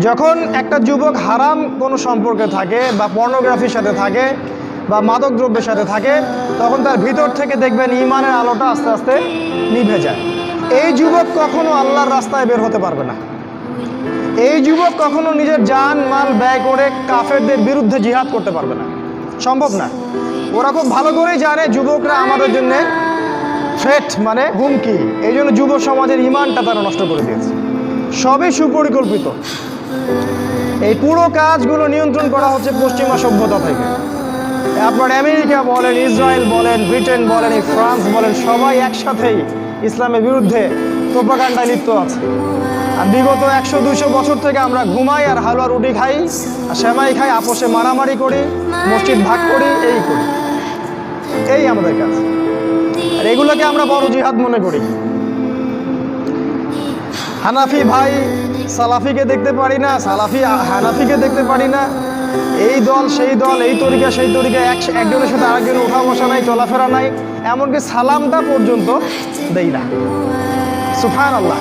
যখন একটা যুবক হারাম কোনো সম্পর্কে থাকে বা পর্নোগ্রাফির সাথে থাকে বা মাদক দ্রব্যের সাথে থাকে, তখন তার ভিতর থেকে দেখবেন ঈমানের আলোটা আস্তে আস্তে নিভে যায়। এই যুবক কখনো আল্লাহর রাস্তায় বের হতে পারবে না। এই যুবক কখনো নিজের জান মাল ব্যয় করে কাফেরদের বিরুদ্ধে জিহাদ করতে পারবে না, সম্ভব না। ওরা খুব ভালো করেই জানে যুবকরা আমাদের জন্য থ্রেট, মানে হুমকি। এই জন্য যুব সমাজের ঈমানটা তারা নষ্ট করে দিয়েছে। সবই সুপরিকল্পিত। এই পুরো কাজগুলো নিয়ন্ত্রণ করা হচ্ছে পশ্চিমা সভ্যতা থেকে। আপনার আমেরিকা বলেন, ইসরায়েল বলেন, ব্রিটেন বলেন, এই ফ্রান্স বলেন, সবাই একসাথেই ইসলামের বিরুদ্ধে প্রোপাগান্ডায় লিপ্ত আছে। আর বিগত 100-200 বছর থেকে আমরা ঘুমাই আর হালুয়া রুটি খাই আর সেমাই খাই, আপোষে মারামারি করি, মসজিদ ভাগ করি, এই করি। এই আমাদের কাজ। আর এগুলোকে আমরা বড় জিহাদ মনে করি। হানাফি ভাই সালাফিকে দেখতে পারি না, সালাফি হানাফিকে দেখতে পারি না, এই দল সেই দল, এই তরিকা সেই তরিকা, একজনের সাথে আরেকজনের উঠা বসা নাই, চলাফেরা নাই, এমনকি সালামটা পর্যন্ত দেই না। সুবহানাল্লাহ।